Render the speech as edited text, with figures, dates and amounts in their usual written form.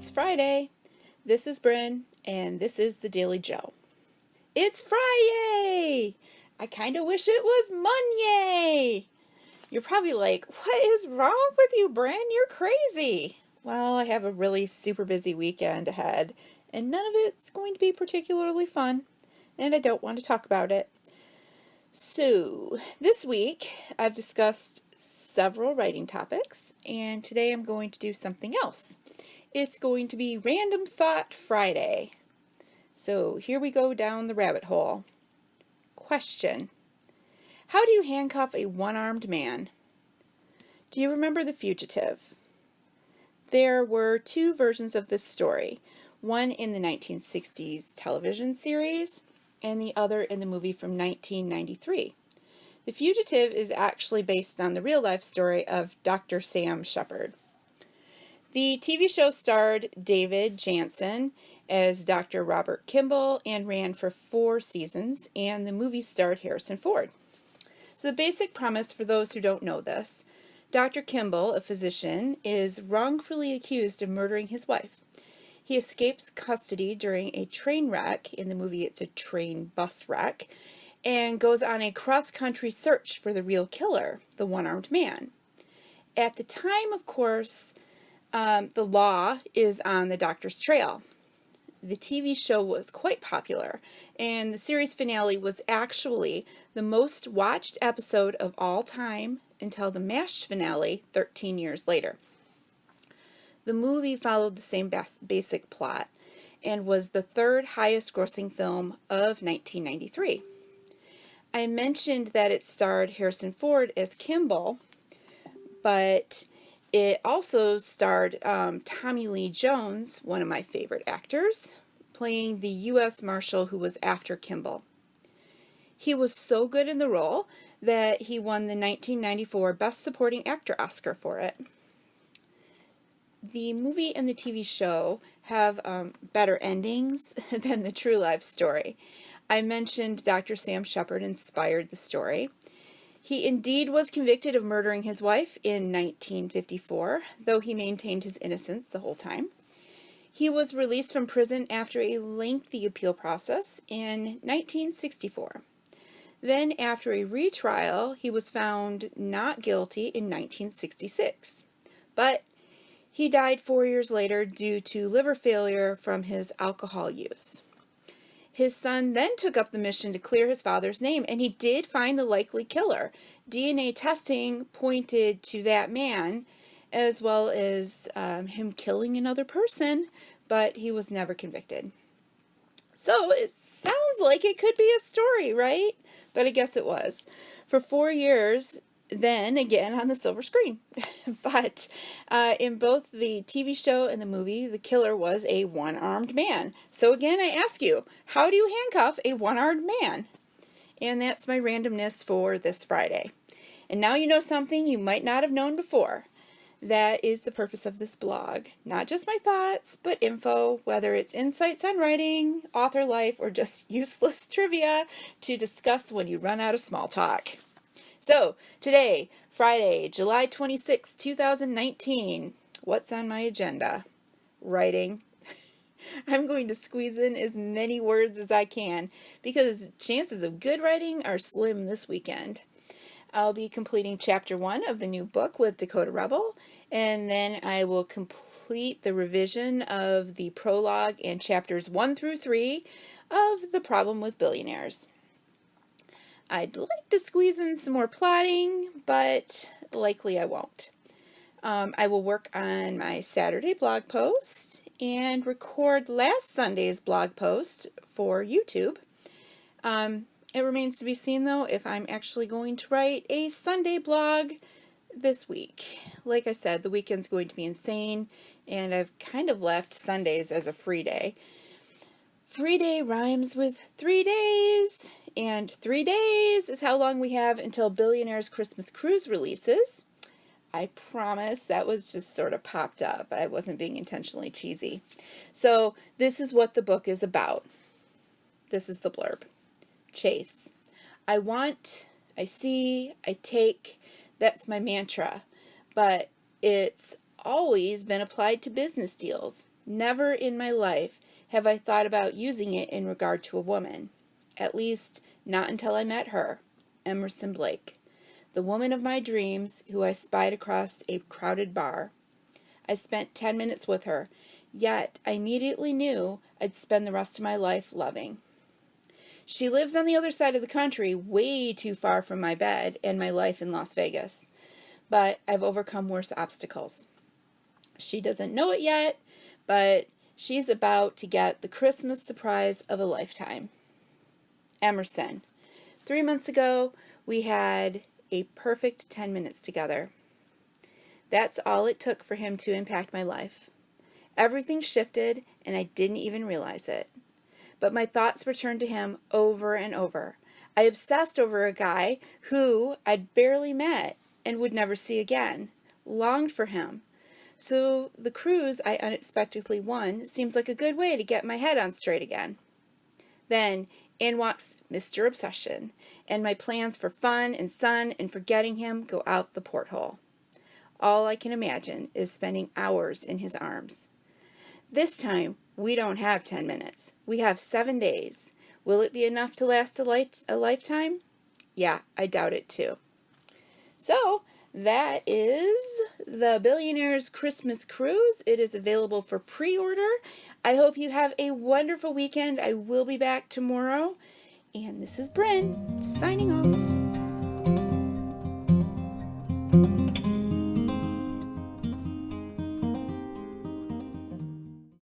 It's Friday. This is Bryn, and this is the Daily Joe. It's Friday! I kind of wish it was Monday! You're probably like, what is wrong with you, Bryn? You're crazy! Well, I have a really super busy weekend ahead, and none of it's going to be particularly fun, and I don't want to talk about it. So, this week I've discussed several writing topics, and today I'm going to do something else. It's going to be Random Thought Friday. So here we go down the rabbit hole. Question: how do you handcuff a one-armed man? Do you remember The Fugitive? There were two versions of this story, one in the 1960s television series and the other in the movie from 1993. The Fugitive is actually based on the real-life story of Dr. Sam Shepard. The TV show starred David Janssen as Dr. Robert Kimball and ran for 4 seasons, and the movie starred Harrison Ford. So the basic premise, for those who don't know this, Dr. Kimball, a physician, is wrongfully accused of murdering his wife. He escapes custody during a train wreck. In the movie, it's a train bus wreck, and goes on a cross-country search for the real killer, the one-armed man. At the time, of course, the law is on the doctor's trail. The TV show was quite popular, and the series finale was actually the most watched episode of all time until the MASH finale 13 years later. The movie followed the same basic plot and was the third highest grossing film of 1993. I mentioned that it starred Harrison Ford as Kimball, but it also starred Tommy Lee Jones, one of my favorite actors, playing the U.S. Marshal who was after Kimball. He was so good in the role that he won the 1994 Best Supporting Actor Oscar for it. The movie and the TV show have better endings than the true life story. I mentioned Dr. Sam Shepard inspired the story. He indeed was convicted of murdering his wife in 1954, though he maintained his innocence the whole time. He was released from prison after a lengthy appeal process in 1964. Then, after a retrial, he was found not guilty in 1966. But he died 4 years later due to liver failure from his alcohol use. His son then took up the mission to clear his father's name, and he did find the likely killer. DNA testing pointed to that man, as well as him killing another person, but he was never convicted. So it sounds like it could be a story, right? But I guess it was. For 4 years, then again on the silver screen. But in both the TV show and the movie, the killer was a one-armed man. So again, I ask you, how do you handcuff a one-armed man? And that's my randomness for this Friday. And now you know something you might not have known before. That is the purpose of this blog. Not just my thoughts, but info, whether it's insights on writing, author life, or just useless trivia to discuss when you run out of small talk. So, today, Friday, July 26, 2019, what's on my agenda? Writing. I'm going to squeeze in as many words as I can because chances of good writing are slim this weekend. I'll be completing Chapter 1 of the new book with Dakota Rebel, and then I will complete the revision of the prologue and Chapters 1 through 3 of The Problem with Billionaires. I'd like to squeeze in some more plotting, but likely I won't. I will work on my Saturday blog post and record last Sunday's blog post for YouTube. It remains to be seen, though, if I'm actually going to write a Sunday blog this week. Like I said, the weekend's going to be insane, and I've kind of left Sundays as a free day. Free day rhymes with 3 days, and 3 days is how long we have until Billionaire's Christmas Cruise releases. I promise that was just sort of popped up. I wasn't being intentionally cheesy. So this is what the book is about. This is the blurb. Chase. I want, I see, I take. That's my mantra. But it's always been applied to business deals. Never in my life have I thought about using it in regard to a woman. At least, not until I met her, Emerson Blake, the woman of my dreams who I spied across a crowded bar. I spent 10 minutes with her, yet I immediately knew I'd spend the rest of my life loving. She lives on the other side of the country, way too far from my bed and my life in Las Vegas, but I've overcome worse obstacles. She doesn't know it yet, but she's about to get the Christmas surprise of a lifetime. Emerson. 3 months ago, we had a perfect 10 minutes together. That's all it took for him to impact my life. Everything shifted, and I didn't even realize it. But my thoughts returned to him over and over. I obsessed over a guy who I'd barely met and would never see again, longed for him. So the cruise I unexpectedly won seems like a good way to get my head on straight again. Then in walks Mr. Obsession, and my plans for fun and sun and forgetting him go out the porthole. All I can imagine is spending hours in his arms. This time, we don't have 10 minutes. We have 7 days. Will it be enough to last a lifetime? Yeah, I doubt it too. So, that is the Billionaire's Christmas Cruise. It is available for pre-order. I hope you have a wonderful weekend. I will be back tomorrow. And this is Bryn, signing off.